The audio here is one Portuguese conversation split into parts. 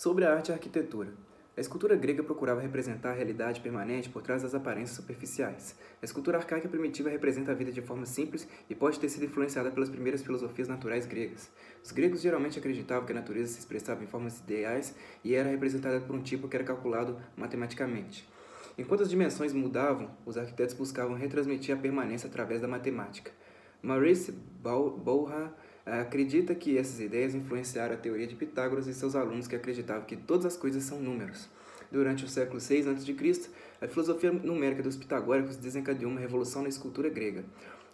Sobre a arte e a arquitetura. A escultura grega procurava representar a realidade permanente por trás das aparências superficiais. A escultura arcaica primitiva representa a vida de forma simples e pode ter sido influenciada pelas primeiras filosofias naturais gregas. Os gregos geralmente acreditavam que a natureza se expressava em formas ideais e era representada por um tipo que era calculado matematicamente. Enquanto as dimensões mudavam, os arquitetos buscavam retransmitir a permanência através da matemática. Maurice Bourra acredita que essas ideias influenciaram a teoria de Pitágoras e seus alunos que acreditavam que todas as coisas são números. Durante o século VI a.C., a filosofia numérica dos pitagóricos desencadeou uma revolução na escultura grega.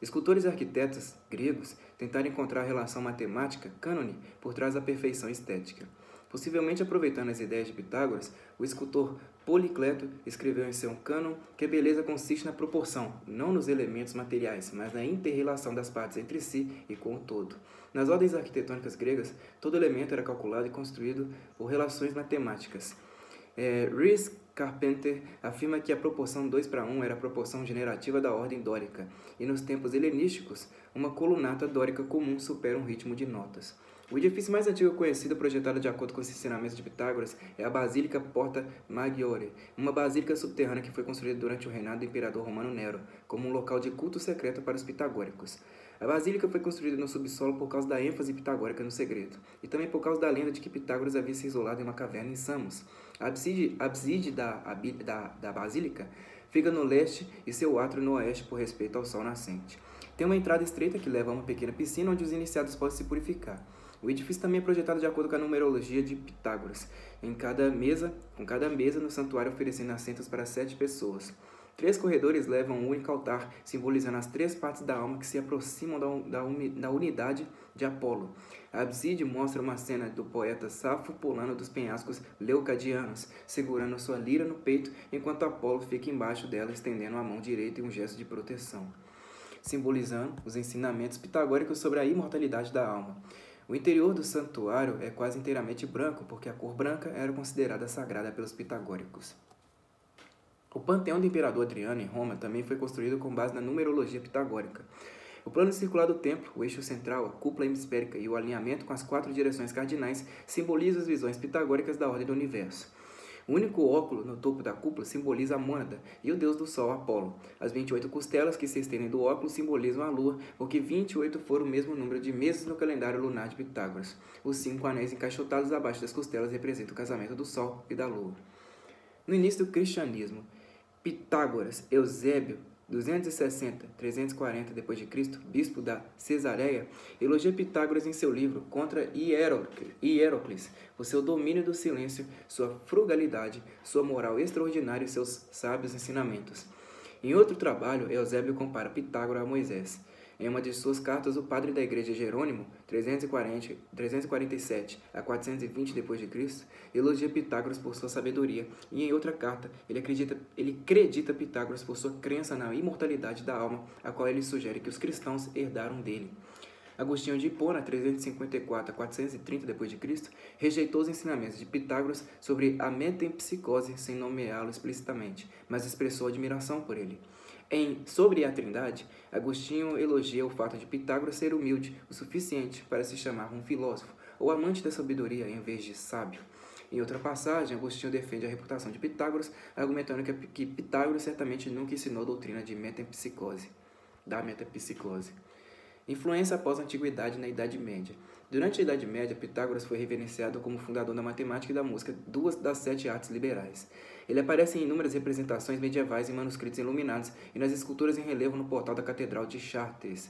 Escultores e arquitetos gregos tentaram encontrar a relação matemática, cânone, por trás da perfeição estética. Possivelmente aproveitando as ideias de Pitágoras, o escultor Policleto escreveu em seu cânon que a beleza consiste na proporção, não nos elementos materiais, mas na inter-relação das partes entre si e com o todo. Nas ordens arquitetônicas gregas, todo elemento era calculado e construído por relações matemáticas. Rhys Carpenter afirma que a proporção 2:1 era a proporção generativa da ordem dórica, e nos tempos helenísticos, uma colunata dórica comum supera um ritmo de notas. O edifício mais antigo conhecido, projetado de acordo com os ensinamentos de Pitágoras, é a Basílica Porta Maggiore, uma basílica subterrânea que foi construída durante o reinado do imperador romano Nero, como um local de culto secreto para os pitagóricos. A basílica foi construída no subsolo por causa da ênfase pitagórica no segredo, e também por causa da lenda de que Pitágoras havia se isolado em uma caverna em Samos. A abside da basílica fica no leste e seu átrio no oeste por respeito ao sol nascente. Tem uma entrada estreita que leva a uma pequena piscina onde os iniciados podem se purificar. O edifício também é projetado de acordo com a numerologia de Pitágoras, com cada mesa no santuário oferecendo assentos para 7 pessoas. 3 corredores levam um único altar, simbolizando as 3 partes da alma que se aproximam da unidade de Apolo. A abside mostra uma cena do poeta Safo pulando dos penhascos leucadianos, segurando sua lira no peito, enquanto Apolo fica embaixo dela, estendendo a mão direita em um gesto de proteção, simbolizando os ensinamentos pitagóricos sobre a imortalidade da alma. O interior do santuário é quase inteiramente branco, porque a cor branca era considerada sagrada pelos pitagóricos. O panteão do imperador Adriano em Roma também foi construído com base na numerologia pitagórica. O plano circular do templo, o eixo central, a cúpula hemisférica e o alinhamento com as 4 direções cardinais simbolizam as visões pitagóricas da ordem do universo. O único óculo no topo da cúpula simboliza a mônada e o deus do sol, Apolo. As 28 costelas que se estendem do óculo simbolizam a lua, porque 28 foram o mesmo número de meses no calendário lunar de Pitágoras. Os 5 anéis encaixotados abaixo das costelas representam o casamento do sol e da lua. No início do cristianismo, Pitágoras, Eusébio, 260-340 d.C., bispo da Cesareia, elogia Pitágoras em seu livro Contra Hierocles, por seu domínio do silêncio, sua frugalidade, sua moral extraordinária e seus sábios ensinamentos. Em outro trabalho, Eusébio compara Pitágoras a Moisés. Em uma de suas cartas, o padre da igreja Jerônimo, 347 a 420 d.C., elogia Pitágoras por sua sabedoria, e em outra carta, ele acredita Pitágoras por sua crença na imortalidade da alma, a qual ele sugere que os cristãos herdaram dele. Agostinho de Hipona, 354 a 430 d.C., rejeitou os ensinamentos de Pitágoras sobre a metempsicose sem nomeá-lo explicitamente, mas expressou admiração por ele. Sobre a Trindade, Agostinho elogia o fato de Pitágoras ser humilde o suficiente para se chamar um filósofo, ou amante da sabedoria em vez de sábio. Em outra passagem, Agostinho defende a reputação de Pitágoras, argumentando que Pitágoras certamente nunca ensinou a doutrina da metempsicose. Influência após a Antiguidade na Idade Média. Durante a Idade Média, Pitágoras foi reverenciado como fundador da matemática e da música, 2 das 7 artes liberais. Ele aparece em inúmeras representações medievais em manuscritos iluminados e nas esculturas em relevo no portal da Catedral de Chartres.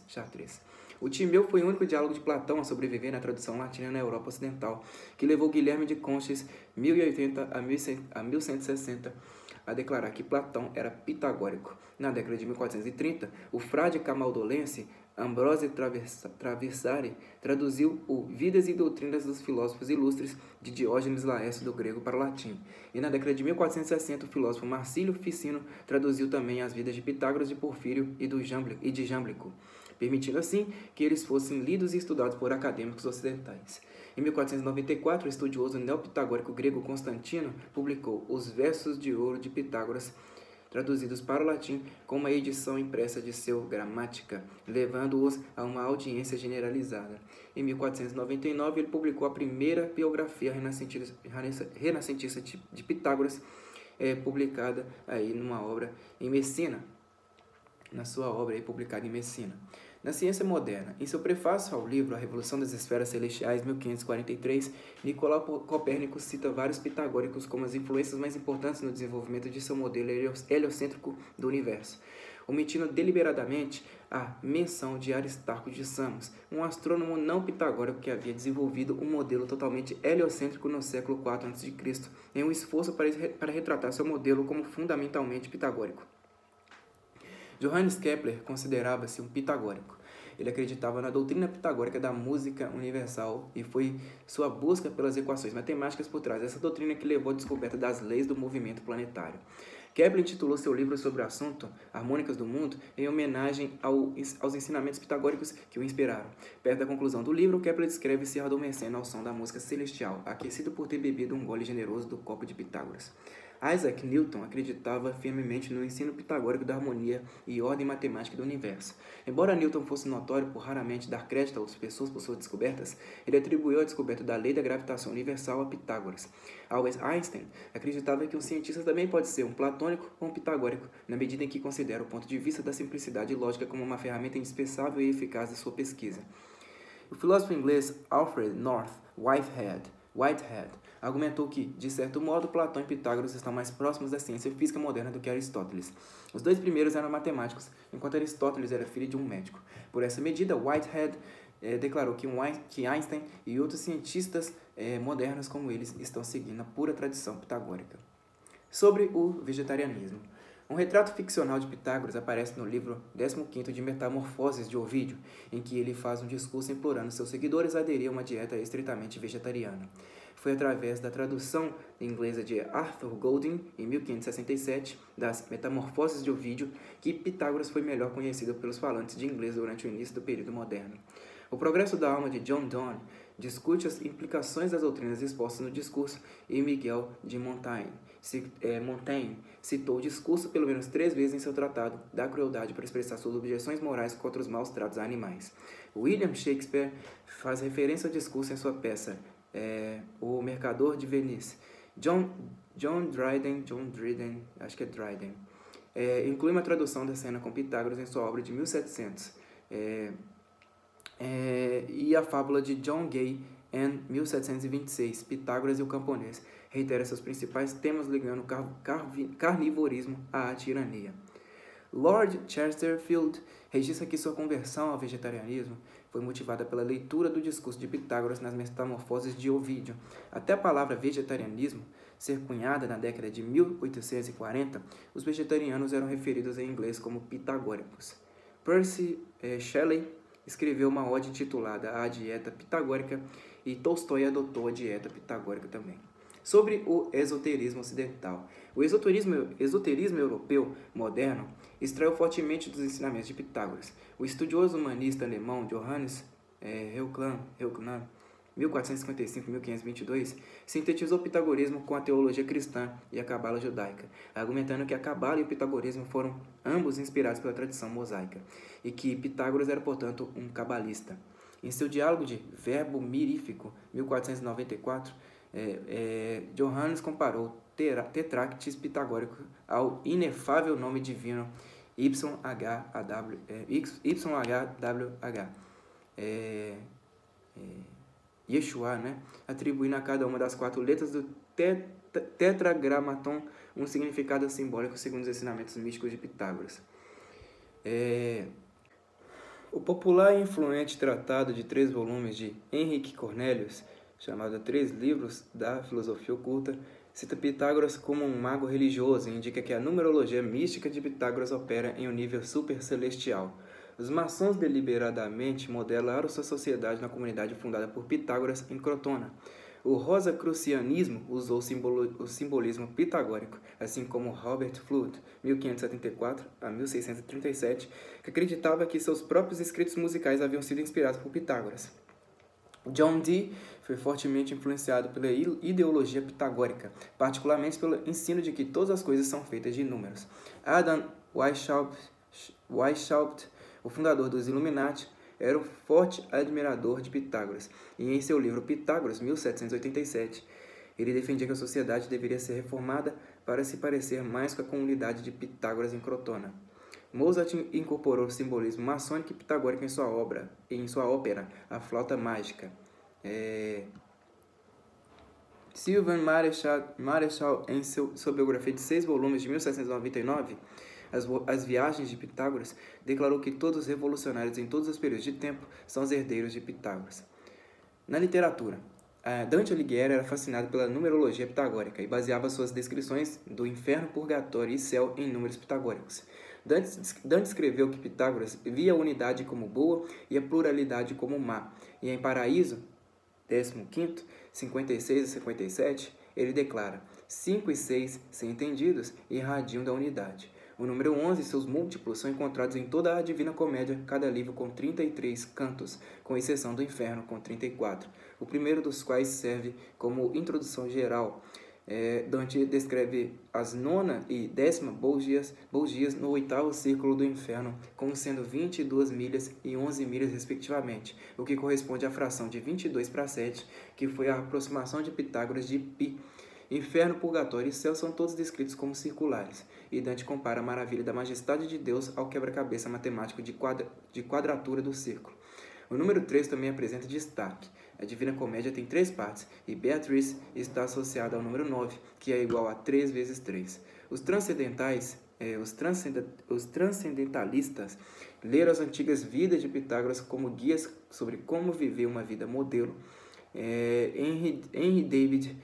O Timeu foi o único diálogo de Platão a sobreviver na tradução latina na Europa Ocidental, que levou Guilherme de Conches, 1080 a 1160, a declarar que Platão era pitagórico. Na década de 1430, o frade camaldolense Ambrose Traversari traduziu o Vidas e Doutrinas dos Filósofos Ilustres de Diógenes Laércio do grego para o latim. E na década de 1460, o filósofo Marcílio Ficino traduziu também as Vidas de Pitágoras, de Porfírio e de Jámblico, permitindo assim que eles fossem lidos e estudados por acadêmicos ocidentais. Em 1494, o estudioso neopitagórico grego Constantino publicou Os Versos de Ouro de Pitágoras, traduzidos para o latim com uma edição impressa de seu Gramática, levando-os a uma audiência generalizada. Em 1499, ele publicou a primeira biografia renascentista de Pitágoras, publicada aí numa obra em Messina, na sua obra aí publicada em Messina. Na ciência moderna, em seu prefácio ao livro A Revolução das Esferas Celestiais, 1543, Nicolau Copérnico cita vários pitagóricos como as influências mais importantes no desenvolvimento de seu modelo heliocêntrico do universo, omitindo deliberadamente a menção de Aristarco de Samos, um astrônomo não pitagórico que havia desenvolvido um modelo totalmente heliocêntrico no século IV a.C., em um esforço para retratar seu modelo como fundamentalmente pitagórico. Johannes Kepler considerava-se um pitagórico. Ele acreditava na doutrina pitagórica da música universal e foi sua busca pelas equações matemáticas por trás dessa doutrina que levou à descoberta das leis do movimento planetário. Kepler intitulou seu livro sobre o assunto, Harmônicas do Mundo, em homenagem aos ensinamentos pitagóricos que o inspiraram. Perto da conclusão do livro, Kepler descreve-se adormecendo ao som da música celestial, aquecido por ter bebido um gole generoso do copo de Pitágoras. Isaac Newton acreditava firmemente no ensino pitagórico da harmonia e ordem matemática do universo. Embora Newton fosse notório por raramente dar crédito a outras pessoas por suas descobertas, ele atribuiu a descoberta da lei da gravitação universal a Pitágoras. Albert Einstein acreditava que um cientista também pode ser um platônico ou um pitagórico, na medida em que considera o ponto de vista da simplicidade lógica como uma ferramenta indispensável e eficaz de sua pesquisa. O filósofo inglês Alfred North Whitehead argumentou que, de certo modo, Platão e Pitágoras estão mais próximos da ciência física moderna do que Aristóteles. Os dois primeiros eram matemáticos, enquanto Aristóteles era filho de um médico. Por essa medida, Whitehead declarou que Einstein e outros cientistas modernos como eles estão seguindo a pura tradição pitagórica. Sobre o vegetarianismo. Um retrato ficcional de Pitágoras aparece no livro 15º de Metamorfoses de Ovídio, em que ele faz um discurso implorando seus seguidores a aderir a uma dieta estritamente vegetariana. Foi através da tradução inglesa de Arthur Golding, em 1567, das Metamorfoses de Ovídio, que Pitágoras foi melhor conhecido pelos falantes de inglês durante o início do período moderno. O Progresso da Alma de John Donne discute as implicações das doutrinas expostas no discurso, e Miguel de Montaigne citou o discurso pelo menos 3 vezes em seu tratado da crueldade para expressar suas objeções morais contra os maus tratos a animais. William Shakespeare faz referência ao discurso em sua peça O Mercador de Venise. John Dryden, inclui uma tradução da cena com Pitágoras em sua obra de 1700. E a fábula de John Gay, em 1726, Pitágoras e o Camponês, reitera seus principais temas ligando o carnivorismo à tirania. Lord Chesterfield registra que sua conversão ao vegetarianismo foi motivada pela leitura do discurso de Pitágoras nas Metamorfoses de Ovídio. Até a palavra vegetarianismo ser cunhada na década de 1840, os vegetarianos eram referidos em inglês como pitagóricos. Percy Shelley escreveu uma ode intitulada A Dieta Pitagórica e Tolstói adotou a dieta pitagórica também. Sobre o esoterismo ocidental. O esoterismo europeu moderno extraiu fortemente dos ensinamentos de Pitágoras. O estudioso humanista alemão Johannes Heuclin, 1455-1522, sintetizou o pitagorismo com a teologia cristã e a cabala judaica, argumentando que a cabala e o pitagorismo foram ambos inspirados pela tradição mosaica, e que Pitágoras era, portanto, um cabalista. Em seu diálogo de Verbo Mirífico, 1494, Johannes comparou Tetractis pitagórico ao inefável nome divino YHWH, Yeshua, atribuindo a cada uma das 4 letras do tetragramaton um significado simbólico segundo os ensinamentos místicos de Pitágoras. O popular e influente tratado de 3 volumes de Henrique Cornelius, chamado 3 livros da filosofia oculta, cita Pitágoras como um mago religioso e indica que a numerologia mística de Pitágoras opera em um nível supercelestial. Os maçons deliberadamente modelaram sua sociedade na comunidade fundada por Pitágoras em Crotona. O rosacrucianismo usou o simbolismo pitagórico, assim como Robert Fludd, 1574 a 1637, que acreditava que seus próprios escritos musicais haviam sido inspirados por Pitágoras. John Dee foi fortemente influenciado pela ideologia pitagórica, particularmente pelo ensino de que todas as coisas são feitas de números. Adam Weishaupt, o fundador dos Illuminati, era um forte admirador de Pitágoras, e em seu livro Pitágoras, 1787, ele defendia que a sociedade deveria ser reformada para se parecer mais com a comunidade de Pitágoras em Crotona. Mozart incorporou o simbolismo maçônico e pitagórico em sua ópera, A Flauta Mágica. Sylvain Marechal, em sua biografia de 6 volumes de 1799, As Viagens de Pitágoras, declarou que todos os revolucionários em todos os períodos de tempo são os herdeiros de Pitágoras. Na literatura, Dante Alighieri era fascinado pela numerologia pitagórica e baseava suas descrições do inferno, purgatório e céu em números pitagóricos. Dante escreveu que Pitágoras via a unidade como boa e a pluralidade como má, e em Paraíso, 15º, 56 e 57, ele declara: 5 e 6, sem entendidos, irradiam da unidade. O número 11 e seus múltiplos são encontrados em toda a Divina Comédia, cada livro com 33 cantos, com exceção do Inferno, com 34, o primeiro dos quais serve como introdução geral. Dante descreve as 9ª e 10ª Bougias no 8º círculo do Inferno, como sendo 22 milhas e 11 milhas respectivamente, o que corresponde à fração de 22/7, que foi a aproximação de Pitágoras de π. Inferno, purgatório e céu são todos descritos como circulares, e Dante compara a maravilha da majestade de Deus ao quebra-cabeça matemático de quadratura do círculo. O número 3 também apresenta destaque. A Divina Comédia tem 3 partes, e Beatriz está associada ao número 9, que é igual a 3 vezes 3. Os transcendentalistas leram as antigas vidas de Pitágoras como guias sobre como viver uma vida modelo. Henry David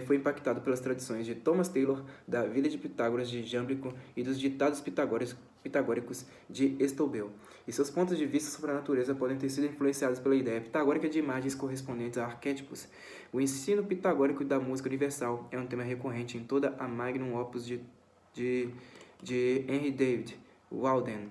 foi impactado pelas tradições de Thomas Taylor, da vida de Pitágoras de Jámblico e dos ditados pitagóricos de Estobel, e seus pontos de vista sobre a natureza podem ter sido influenciados pela ideia pitagórica de imagens correspondentes a arquétipos. O ensino pitagórico da música universal é um tema recorrente em toda a magnum opus de Henry David Walden.